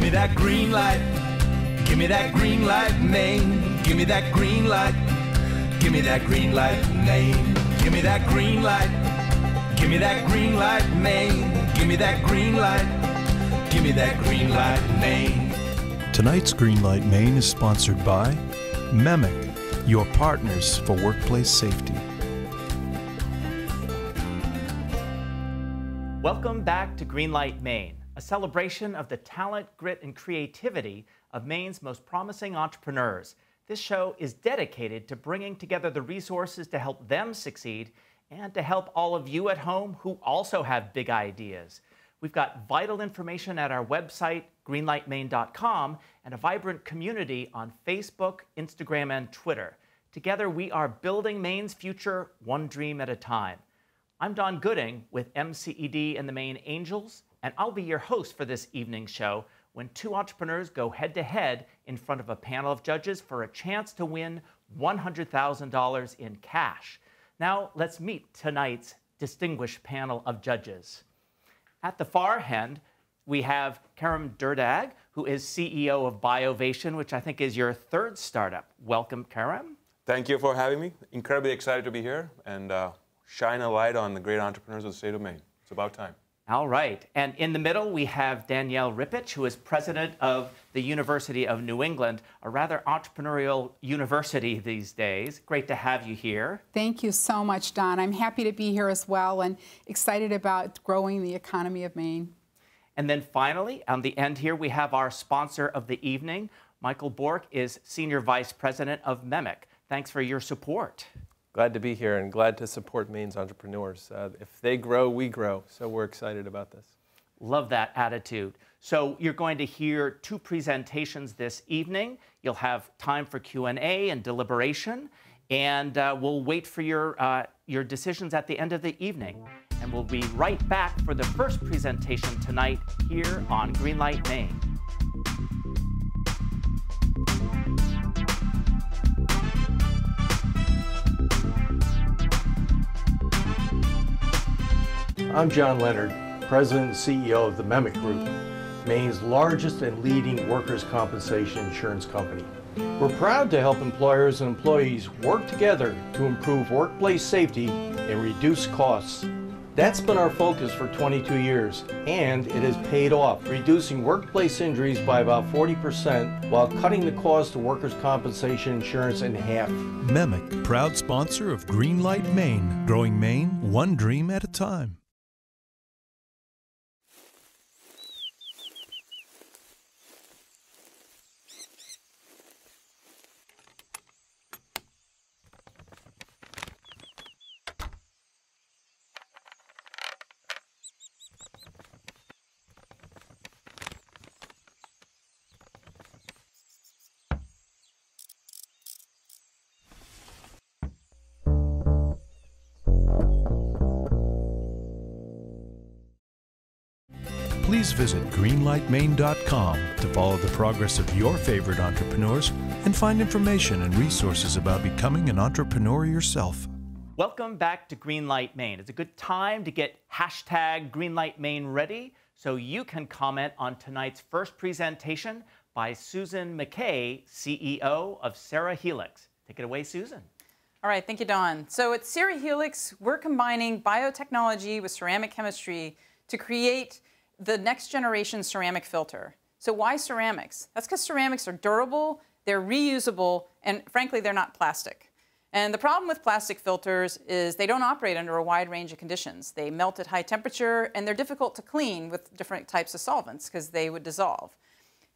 me that green light. Give me that green light, Maine. Give me that green light. Give me that green light, Maine. Give me that green light. Give me that green light, Maine. Give me that green light. Give me that green light, Maine. Tonight's Greenlight Maine is sponsored by MEMIC, your partners for workplace safety. Welcome back to Greenlight Maine, a celebration of the talent, grit, and creativity of Maine's most promising entrepreneurs. This show is dedicated to bringing together the resources to help them succeed and to help all of you at home who also have big ideas. We've got vital information at our website, greenlightmaine.com, and a vibrant community on Facebook, Instagram, and Twitter. Together, we are building Maine's future one dream at a time. I'm Don Gooding with MCED and the Maine Angels, and I'll be your host for this evening's show when two entrepreneurs go head-to-head in front of a panel of judges for a chance to win $100,000 in cash. Now, let's meet tonight's distinguished panel of judges. At the far end, we have Karim Durdag, who is CEO of Biovation, which I think is your third startup. Welcome, Karim. Thank you for having me. Incredibly excited to be here and shine a light on the great entrepreneurs of the state of Maine. It's about time. All right. And in the middle, we have Danielle Ripich, who is president of the University of New England, a rather entrepreneurial university these days. Great to have you here. Thank you so much, Don. I'm happy to be here as well and excited about growing the economy of Maine. And then finally, on the end here, we have our sponsor of the evening. Michael Bork is Senior Vice President of MEMIC. Thanks for your support. Glad to be here and glad to support Maine's entrepreneurs. If they grow, we grow. So we're excited about this. Love that attitude. So you're going to hear two presentations this evening. You'll have time for Q&A and deliberation, and we'll wait for your decisions at the end of the evening. And we'll be right back for the first presentation tonight here on Greenlight Maine. I'm John Leonard, President and CEO of the MEMIC Group, Maine's largest and leading workers' compensation insurance company. We're proud to help employers and employees work together to improve workplace safety and reduce costs. That's been our focus for 22 years, and it has paid off, reducing workplace injuries by about 40% while cutting the cost of workers' compensation insurance in half. MEMIC, proud sponsor of Greenlight Maine, growing Maine one dream at a time. Please visit greenlightmaine.com to follow the progress of your favorite entrepreneurs and find information and resources about becoming an entrepreneur yourself. Welcome back to Greenlight Maine. It's a good time to get hashtag Greenlight Maine ready so you can comment on tonight's first presentation by Susan McKay, CEO of Cerahelix. Take it away, Susan. All right, thank you, Don. So at Cerahelix, we're combining biotechnology with ceramic chemistry to create the next generation ceramic filter. So why ceramics? That's because ceramics are durable, they're reusable, and frankly, they're not plastic. And the problem with plastic filters is they don't operate under a wide range of conditions. They melt at high temperature, and they're difficult to clean with different types of solvents because they would dissolve.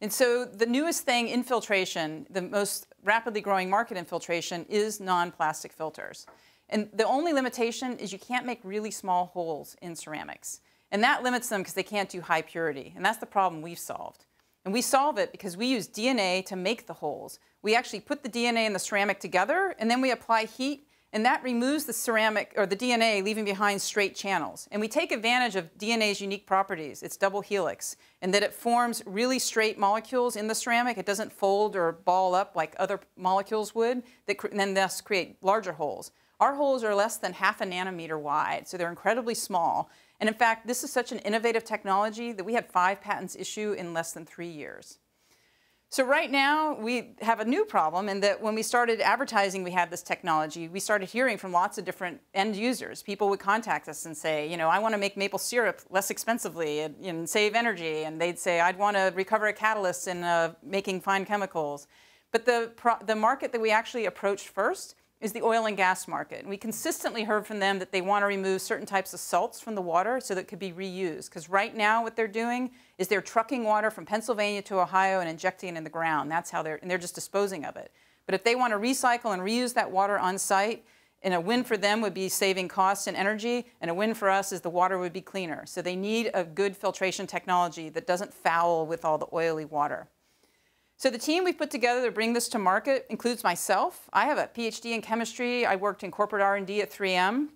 And so the newest thing in filtration, the most rapidly growing market in filtration, is non-plastic filters. And the only limitation is you can't make really small holes in ceramics. And that limits them because they can't do high purity. And that's the problem we've solved. And we solve it because we use DNA to make the holes. We actually put the DNA and the ceramic together, and then we apply heat, and that removes the ceramic or the DNA, leaving behind straight channels. And we take advantage of DNA's unique properties. It's double helix, and that it forms really straight molecules in the ceramic. It doesn't fold or ball up like other molecules would, and then thus create larger holes. Our holes are less than 0.5 nanometer wide, so they're incredibly small. And in fact, this is such an innovative technology that we had 5 patents issue in less than 3 years. So right now, we have a new problem in that when we started advertising we had this technology, we started hearing from lots of different end users. People would contact us and say, you know, I want to make maple syrup less expensively and save energy. And they'd say, I'd want to recover a catalyst in making fine chemicals. But the market that we actually approached first is the oil and gas market. And we consistently heard from them that they want to remove certain types of salts from the water so that it could be reused. Because right now what they're doing is they're trucking water from Pennsylvania to Ohio and injecting it in the ground. That's how they're just disposing of it. But if they want to recycle and reuse that water on site, and a win for them would be saving costs and energy, and a win for us is the water would be cleaner. So they need a good filtration technology that doesn't foul with all the oily water. So the team we've put together to bring this to market includes myself. I have a PhD in chemistry. I worked in corporate R&D at 3M.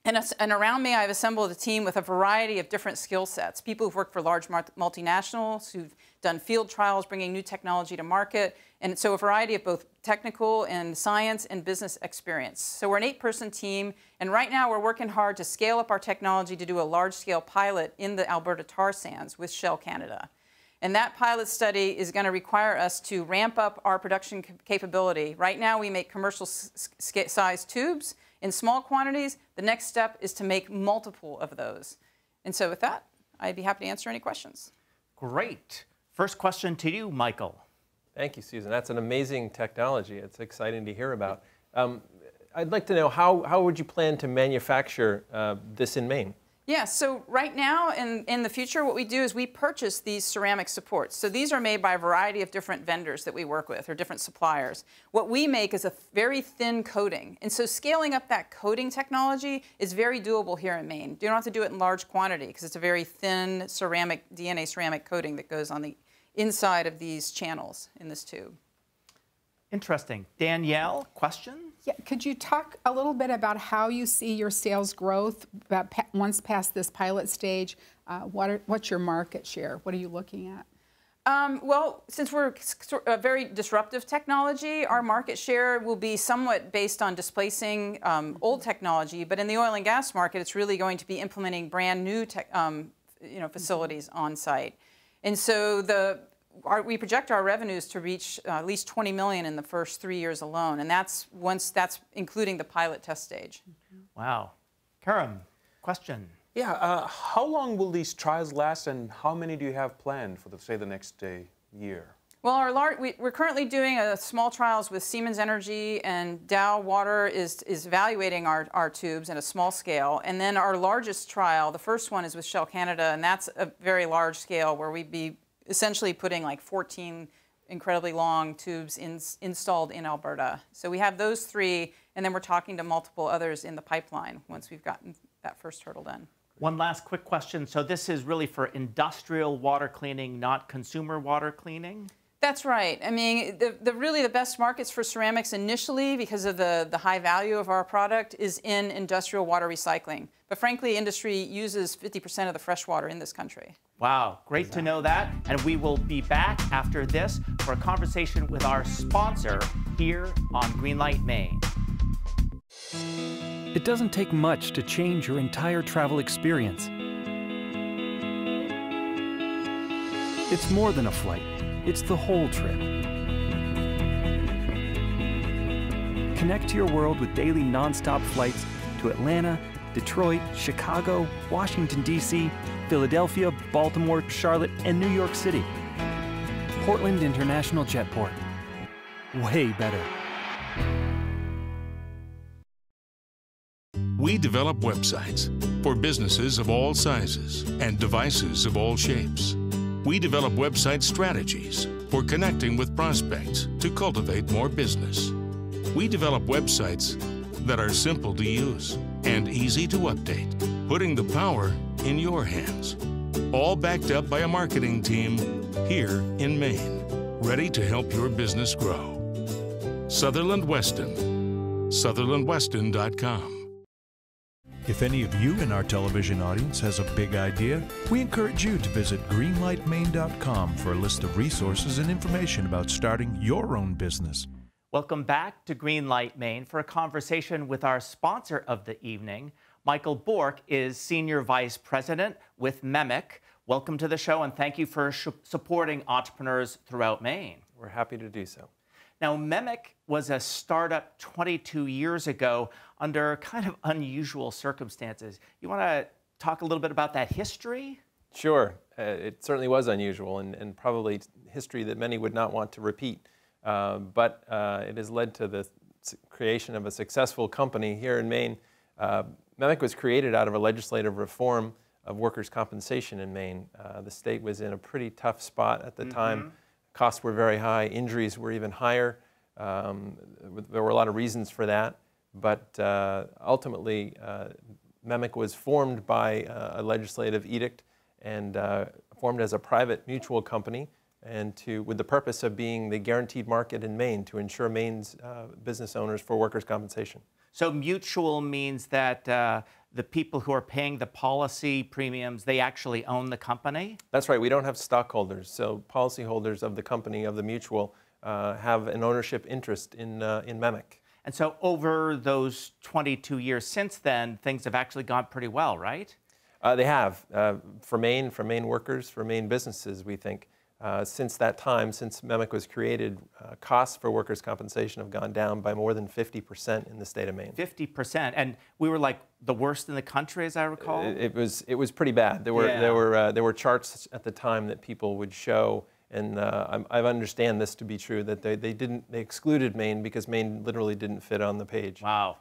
And around me, I've assembled a team with a variety of different skill sets. People who've worked for large multinationals, who've done field trials, bringing new technology to market. And so a variety of both technical and science and business experience. So we're an 8-person team. And right now, we're working hard to scale up our technology to do a large-scale pilot in the Alberta tar sands with Shell Canada. And that pilot study is going to require us to ramp up our production capability. Right now, we make commercial size tubes in small quantities. The next step is to make multiple of those. And so with that, I'd be happy to answer any questions. Great. First question to you, Michael. Thank you, Susan. That's an amazing technology. It's exciting to hear about. I'd like to know how would you plan to manufacture this in Maine? Yeah, so right now in the future, what we do is we purchase these ceramic supports. So these are made by a variety of different vendors that we work with or different suppliers. What we make is a very thin coating. And so scaling up that coating technology is very doable here in Maine. You don't have to do it in large quantity because it's a very thin ceramic, DNA ceramic coating that goes on the inside of these channels in this tube. Interesting. Danielle, question? Yeah, could you talk a little bit about how you see your sales growth once past this pilot stage? What's your market share? What are you looking at? Well, since we're a very disruptive technology, our market share will be somewhat based on displacing old technology. But in the oil and gas market, it's really going to be implementing brand new facilities on site. And so we project our revenues to reach at least $20 million in the first 3 years alone, and that's including the pilot test stage. Wow. Karam, question. Yeah, how long will these trials last, and how many do you have planned for, say, the next year? Well, we're currently doing small trials with Siemens Energy, and Dow Water is evaluating our tubes in a small scale. And then our largest trial, the first one, is with Shell Canada, and that's a very large scale where we'd be essentially putting like 14 incredibly long tubes installed in Alberta. So we have those 3, and then we're talking to multiple others in the pipeline once we've gotten that first hurdle done. One last quick question. So this is really for industrial water cleaning, not consumer water cleaning? That's right. I mean, really the best markets for ceramics initially, because of the high value of our product, is in industrial water recycling. But frankly, industry uses 50% of the fresh water in this country. Wow, great to know that. And we will be back after this for a conversation with our sponsor here on Greenlight Maine. It doesn't take much to change your entire travel experience. It's more than a flight. It's the whole trip. Connect to your world with daily non-stop flights to Atlanta, Detroit, Chicago, Washington, D.C., Philadelphia, Baltimore, Charlotte, and New York City. Portland International Jetport. Way better. We develop websites for businesses of all sizes and devices of all shapes. We develop website strategies for connecting with prospects to cultivate more business. We develop websites that are simple to use and easy to update, putting the power in your hands. All backed up by a marketing team here in Maine, ready to help your business grow. Sutherland Weston, SutherlandWeston.com. If any of you in our television audience has a big idea, we encourage you to visit greenlightmaine.com for a list of resources and information about starting your own business. Welcome back to Greenlight Maine for a conversation with our sponsor of the evening, Michael Bork is Senior Vice President with MEMIC. Welcome to the show, and thank you for supporting entrepreneurs throughout Maine. We're happy to do so. Now, MEMIC was a startup 22 years ago under kind of unusual circumstances. You want to talk a little bit about that history? Sure. It certainly was unusual and probably history that many would not want to repeat. But it has led to the creation of a successful company here in Maine. MEMIC was created out of a legislative reform of workers' compensation in Maine. The state was in a pretty tough spot at the time. Costs were very high, injuries were even higher. There were a lot of reasons for that, but ultimately MEMIC was formed by a legislative edict and formed as a private mutual company and with the purpose of being the guaranteed market in Maine to insure Maine's business owners for workers' compensation. So mutual means that the people who are paying the policy premiums, they actually own the company? That's right. We don't have stockholders. So policyholders of the company, of the mutual, have an ownership interest in MEMIC. And so over those 22 years since then, things have actually gone pretty well, right? They have. For Maine workers, for Maine businesses, we think. Since that time, since MEMIC was created, costs for workers' compensation have gone down by more than 50% in the state of Maine. 50%, and we were like the worst in the country, as I recall. It was pretty bad. There were charts at the time that people would show, and I understand this to be true, that they excluded Maine because Maine literally didn't fit on the page. Wow.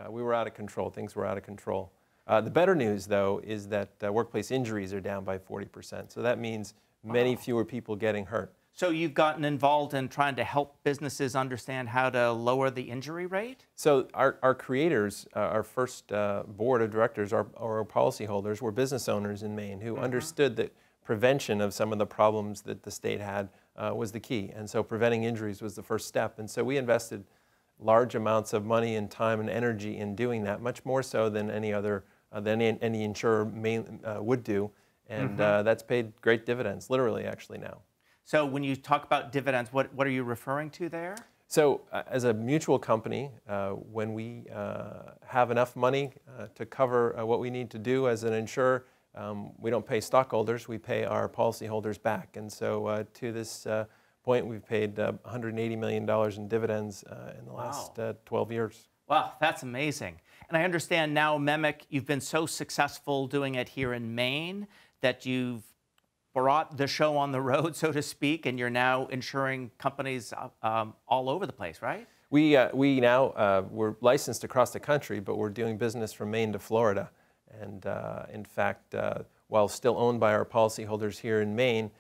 We were out of control. Things were out of control. The better news, though, is that workplace injuries are down by 40%. So that means many fewer people getting hurt. So you've gotten involved in trying to help businesses understand how to lower the injury rate? So our creators, our first board of directors, our policyholders were business owners in Maine who understood that prevention of some of the problems that the state had was the key. And so preventing injuries was the first step. And so we invested large amounts of money and time and energy in doing that, much more so than any insurer would do. And that's paid great dividends, literally, actually, now. So when you talk about dividends, what are you referring to there? So as a mutual company, when we have enough money to cover what we need to do as an insurer, we don't pay stockholders, we pay our policyholders back. And so to this point, we've paid $180 million in dividends in the last 12 years. Wow, that's amazing. And I understand now, MEMIC, you've been so successful doing it here in Maine that you've brought the show on the road, so to speak, and you're now insuring companies all over the place, right? We now, we're licensed across the country, but we're doing business from Maine to Florida. And in fact, while still owned by our policyholders here in Maine,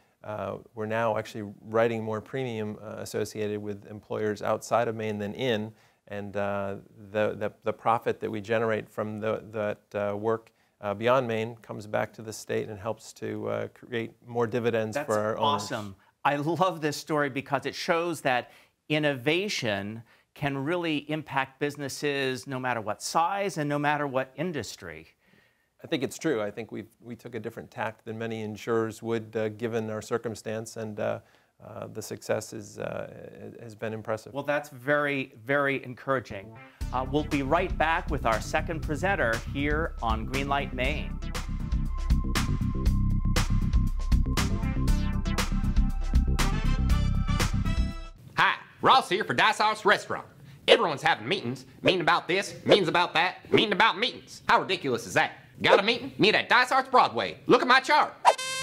we're now actually writing more premium associated with employers outside of Maine than in. And the profit that we generate from that work beyond Maine comes back to the state and helps to create more dividends for our owners. That's awesome. I love this story because it shows that innovation can really impact businesses no matter what size and no matter what industry. I think it's true. I think we took a different tact than many insurers would given our circumstance, and the success has been impressive. Well, that's very, very encouraging. We'll be right back with our second presenter here on Greenlight Maine. Hi, Ross here for Dysart's Restaurant. Everyone's having meetings, meeting about this, meetings about that, meeting about meetings. How ridiculous is that? Got a meeting? Meet at Dysart's Broadway. Look at my chart.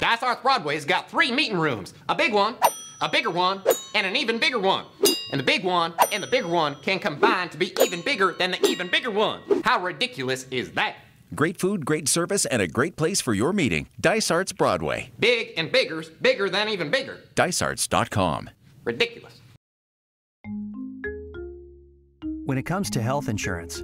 Dysart's Broadway's got 3 meeting rooms, a big one, a bigger one, and an even bigger one. And the big one and the bigger one can combine to be even bigger than the even bigger one. How ridiculous is that? Great food, great service, and a great place for your meeting. Dysart's Broadway. Big and bigger's bigger than even bigger. Dysarts.com. Ridiculous. When it comes to health insurance,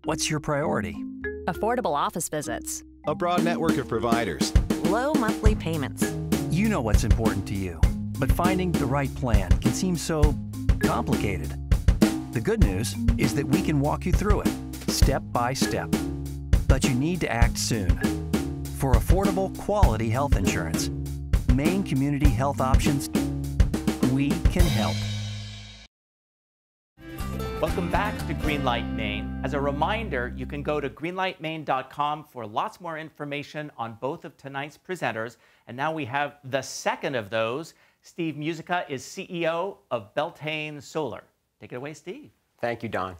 what's your priority? Affordable office visits. A broad network of providers. Low monthly payments. You know what's important to you, but finding the right plan can seem so complicated. The good news is that we can walk you through it, step by step. But you need to act soon. For affordable, quality health insurance, Maine Community Health Options, we can help. Welcome back to Greenlight Maine. As a reminder, you can go to greenlightmaine.com for lots more information on both of tonight's presenters. And now we have the second of those. Steve Musica is CEO of Beltane Solar. Take it away, Steve. Thank you, Don.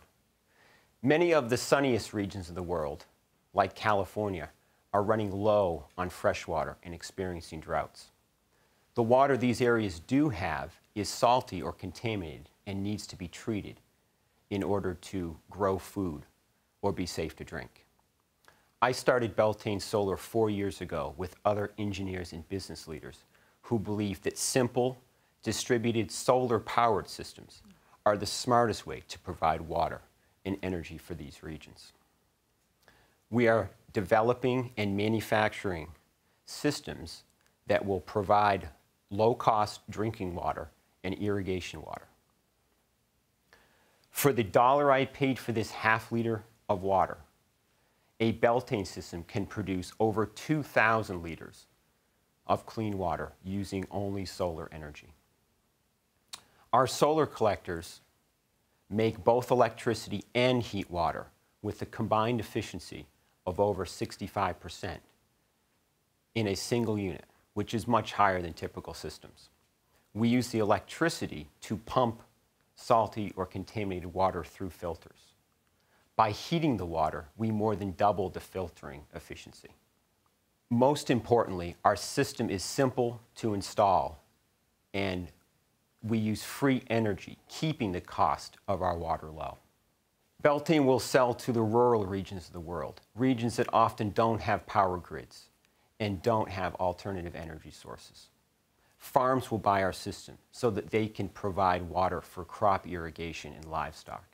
Many of the sunniest regions of the world, like California, are running low on fresh water and experiencing droughts. The water these areas do have is salty or contaminated and needs to be treated in order to grow food or be safe to drink. I started Beltane Solar 4 years ago with other engineers and business leaders who believe that simple, distributed solar-powered systems are the smartest way to provide water and energy for these regions. We are developing and manufacturing systems that will provide low-cost drinking water and irrigation water. For the dollar I paid for this half-liter of water, a Beltane system can produce over 2,000 liters of clean water using only solar energy. Our solar collectors make both electricity and heat water with a combined efficiency of over 65% in a single unit, which is much higher than typical systems. We use the electricity to pump salty or contaminated water through filters. By heating the water, we more than double the filtering efficiency. Most importantly, our system is simple to install, and we use free energy, keeping the cost of our water low. Beltane will sell to the rural regions of the world, regions that often don't have power grids and don't have alternative energy sources. Farms will buy our system so that they can provide water for crop irrigation and livestock.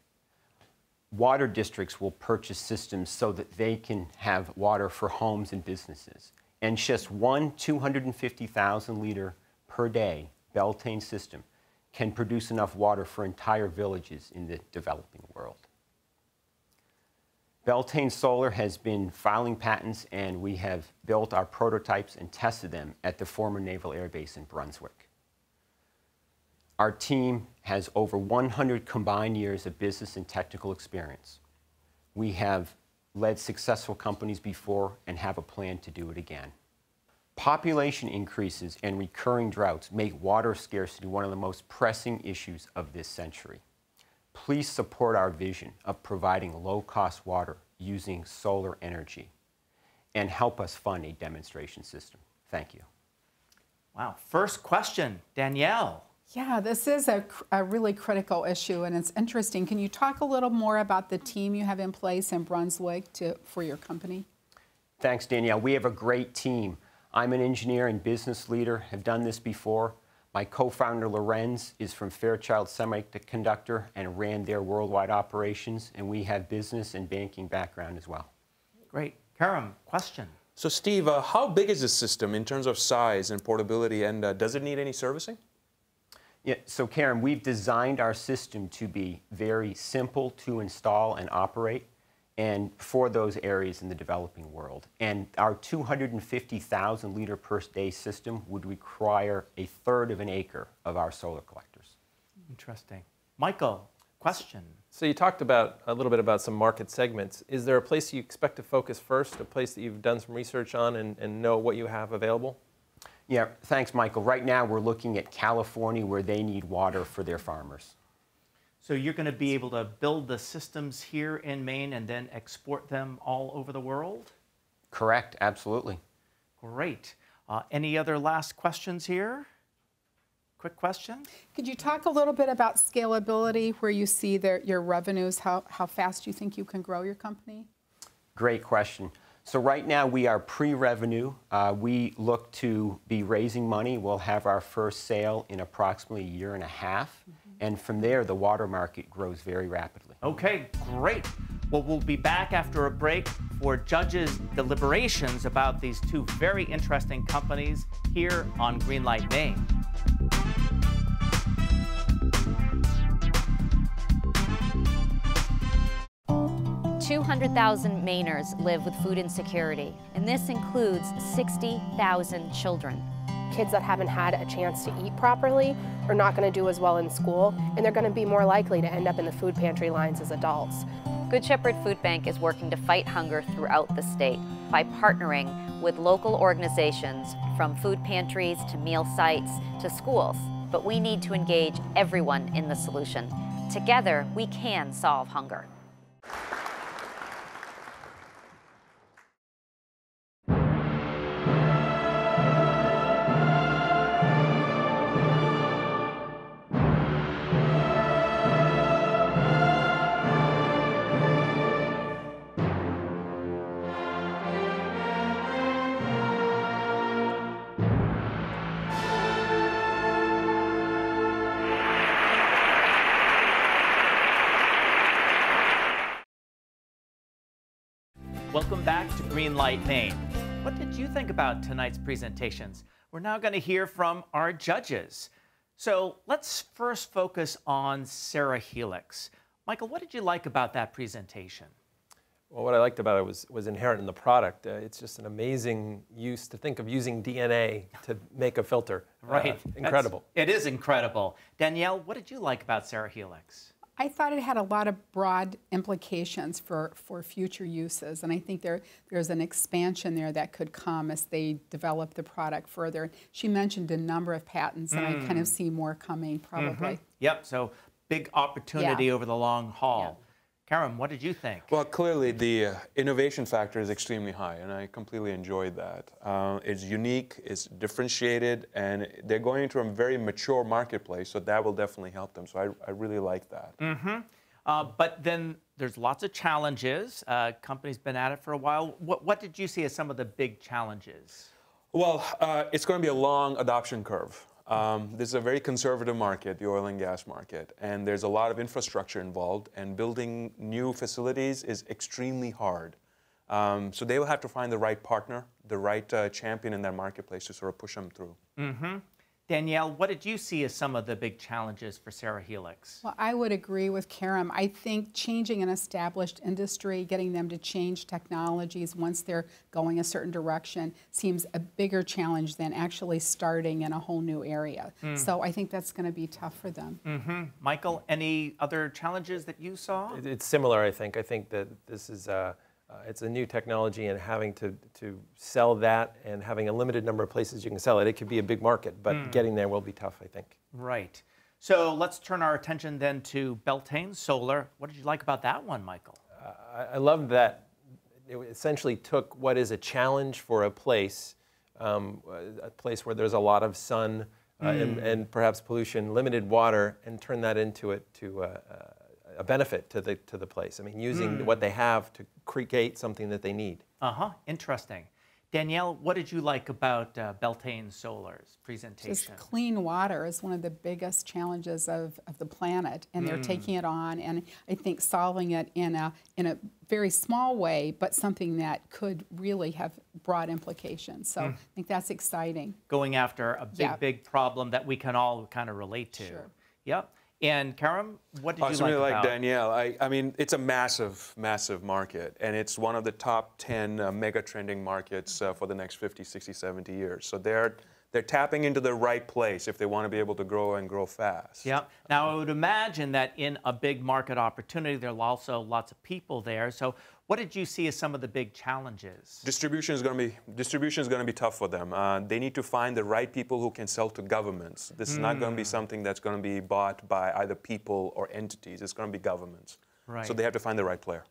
Water districts will purchase systems so that they can have water for homes and businesses. And just one 250,000 liter per day Beltane system can produce enough water for entire villages in the developing world. Beltane Solar has been filing patents, and we have built our prototypes and tested them at the former Naval Air Base in Brunswick. Our team has over 100 combined years of business and technical experience. We have led successful companies before and have a plan to do it again. Population increases and recurring droughts make water scarcity one of the most pressing issues of this century. Please support our vision of providing low-cost water using solar energy and help us fund a demonstration system. Thank you. Wow. First question, Danielle. Yeah, this is a really critical issue, and it's interesting. Can you talk a little more about the team you have in place in Brunswick for your company? Thanks, Danielle. We have a great team. I'm an engineer and business leader, have done this before. My co-founder, Lorenz, is from Fairchild Semiconductor and ran their worldwide operations, and we have business and banking background as well. Great. Karam, question. So Steve, how big is this system in terms of size and portability, and does it need any servicing? Yeah, so Karen, we've designed our system to be very simple to install and operate, and for those areas in the developing world. And our 250,000 liter per day system would require 1/3 of an acre of our solar collectors. Interesting. Michael, question. So you talked about a little bit about some market segments. Is there a place you expect to focus first, a place that you've done some research on and know what you have available? Yeah, thanks, Michael. Right now we're looking at California, where they need water for their farmers. So you're going to be able to build the systems here in Maine and then export them all over the world? Correct, absolutely. Great. Any other last questions here? Quick question? Could you talk a little bit about scalability, where you see your revenues, how fast you think you can grow your company? Great question. So right now we are pre-revenue. We look to be raising money. We'll have our first sale in approximately 1.5 years. And from there, the water market grows very rapidly. Okay, great. Well, we'll be back after a break for judges' deliberations about these two very interesting companies here on Greenlight Maine. 200,000 Mainers live with food insecurity, and this includes 60,000 children. kids that haven't had a chance to eat properly are not going to do as well in school, and they're going to be more likely to end up in the food pantry lines as adults. Good Shepherd Food Bank is working to fight hunger throughout the state by partnering with local organizations from food pantries to meal sites to schools. But we need to engage everyone in the solution. Together, we can solve hunger. Welcome back to Greenlight Maine. What did you think about tonight's presentations? We're now going to hear from our judges. So let's first focus on Cerahelix. Michael, what did you like about that presentation? Well, what I liked about it was inherent in the product. It's just an amazing use to think of using DNA to make a filter. Right. Incredible. It is incredible. Danielle, what did you like about Cerahelix? I thought it had a lot of broad implications for future uses, and I think there's an expansion there that could come as they develop the product further. She mentioned a number of patents, and I kind of see more coming probably. Yep, so big opportunity over the long haul. Yeah. Karen, what did you think? Well, clearly the innovation factor is extremely high, and I completely enjoyed that. It's unique, it's differentiated, and they're going into a very mature marketplace, so that will definitely help them. So I really like that. But then there's lots of challenges. Company's been at it for a while. What did you see as some of the big challenges? Well, it's going to be a long adoption curve. This is a very conservative market, the oil and gas market, and there's a lot of infrastructure involved, and building new facilities is extremely hard. So they will have to find the right partner, the right champion in that marketplace to sort of push them through. Danielle, what did you see as some of the big challenges for Cerahelix? Well, I would agree with Karen. I think changing an established industry, getting them to change technologies once they're going a certain direction seems a bigger challenge than actually starting in a whole new area. So I think that's going to be tough for them. Michael, any other challenges that you saw? It's similar, I think. I think that this is it's a new technology, and having to sell that and having a limited number of places you can sell it, it could be a big market, but getting there will be tough, I think. Right. So let's turn our attention then to Beltane Solar. What did you like about that one, Michael? I love that it essentially took what is a challenge for a place where there's a lot of sun and perhaps pollution, limited water, and turn that into a benefit to the place. I mean, using what they have to create something that they need. Interesting. Danielle, what did you like about Beltane Solar's presentation? Just clean water is one of the biggest challenges of the planet, and they're taking it on, and I think solving it in a very small way, but something that could really have broad implications. So I think that's exciting. Going after a big problem that we can all kind of relate to. Sure. Yep. And Karen, what did you like really about? Like Danielle, I mean, it's a massive, massive market, and it's one of the top 10 mega trending markets for the next 50, 60, 70 years. So they're tapping into the right place if they want to be able to grow and grow fast. Yep. Now, I would imagine that in a big market opportunity, there are also lots of people there. So what did you see as some of the big challenges? Distribution is going to be tough for them. They need to find the right people who can sell to governments. This is not going to be something that's going to be bought by either people or entities. It's going to be governments. Right. So they have to find the right player.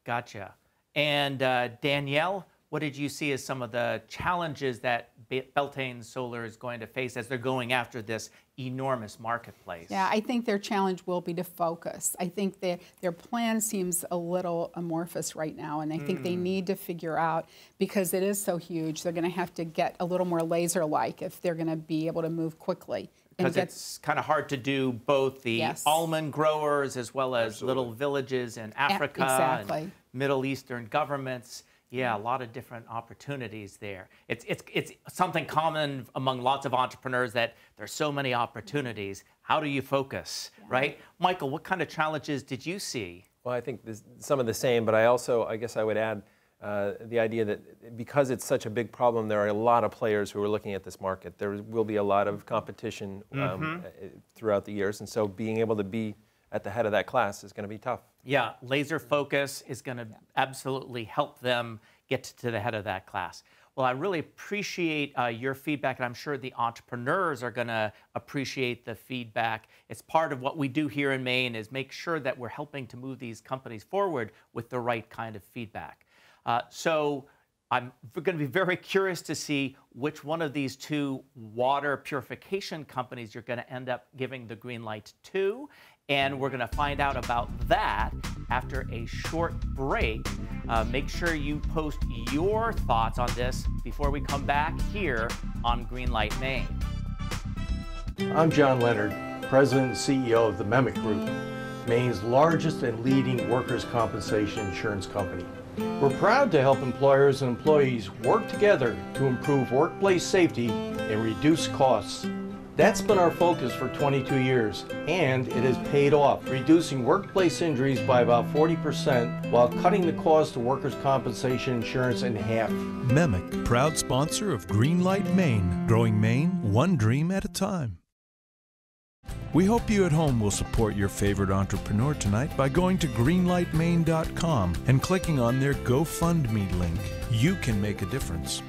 Gotcha. And Danielle, what did you see as some of the challenges that Beltane Solar is going to face as they're going after this enormous marketplace? Yeah, I think their challenge will be to focus. I think their plan seems a little amorphous right now, and I think they need to figure out, because it is so huge, they're going to have to get a little more laser-like if they're going to be able to move quickly. Because it's kind of hard to do both the almond growers as well as little villages in Africa and Middle Eastern governments. Yeah, a lot of different opportunities there. It's something common among lots of entrepreneurs that there's so many opportunities. How do you focus, right? Michael, what kind of challenges did you see? Well, I think some of the same, but I guess I would add, the idea that because it's such a big problem, there are a lot of players who are looking at this market. There will be a lot of competition throughout the years, and so being able to be at the head of that class is going to be tough. Yeah, laser focus is going to absolutely help them get to the head of that class. Well, I really appreciate your feedback, and I'm sure the entrepreneurs are going to appreciate the feedback. It's part of what we do here in Maine is make sure that we're helping to move these companies forward with the right kind of feedback. So I'm going to be very curious to see which one of these two water purification companies you're going to end up giving the green light to. And we're going to find out about that after a short break. Make sure you post your thoughts on this before we come back here on Greenlight Maine. I'm John Leonard, President and CEO of the Musica Group, Maine's largest and leading workers' compensation insurance company. We're proud to help employers and employees work together to improve workplace safety and reduce costs. That's been our focus for 22 years, and it has paid off, reducing workplace injuries by about 40% while cutting the cost of workers' compensation insurance in half. MEMIC, proud sponsor of Greenlight Maine, growing Maine one dream at a time. We hope you at home will support your favorite entrepreneur tonight by going to greenlightmaine.com and clicking on their GoFundMe link. You can make a difference.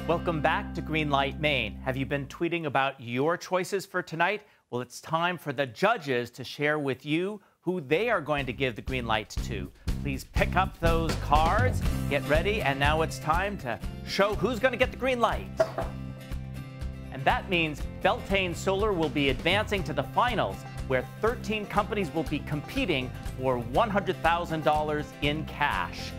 Welcome back to Greenlight Maine. Have you been tweeting about your choices for tonight? Well, it's time for the judges to share with you who they are going to give the green light to. Please pick up those cards, get ready, and now it's time to show who's going to get the green light. And that means Beltane Solar will be advancing to the finals, where 13 companies will be competing for $100,000 in cash.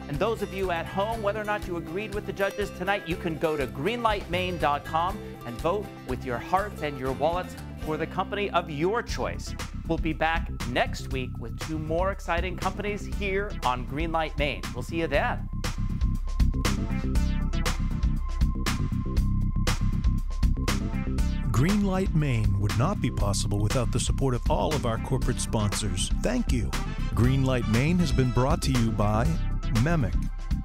And those of you at home, whether or not you agreed with the judges tonight, you can go to greenlightmaine.com and vote with your hearts and your wallets for the company of your choice. We'll be back next week with 2 more exciting companies here on Greenlight Maine. We'll see you then. Greenlight Maine would not be possible without the support of all of our corporate sponsors. Thank you. Greenlight Maine has been brought to you by MEMIC,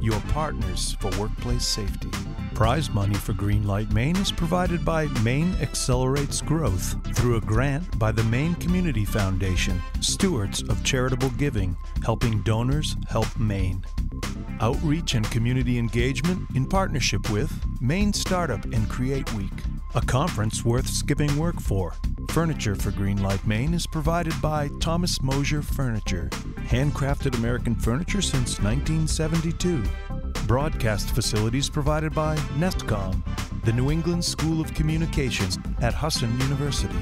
your partners for workplace safety. Prize money for Greenlight Maine is provided by Maine Accelerates Growth through a grant by the Maine Community Foundation, stewards of charitable giving, helping donors help Maine. Outreach and community engagement in partnership with Maine Startup and Create Week, a conference worth skipping work for. Furniture for Greenlight Maine is provided by Thomas Mosier Furniture, handcrafted American furniture since 1972. Broadcast facilities provided by NESTCOM, the New England School of Communications at Husson University.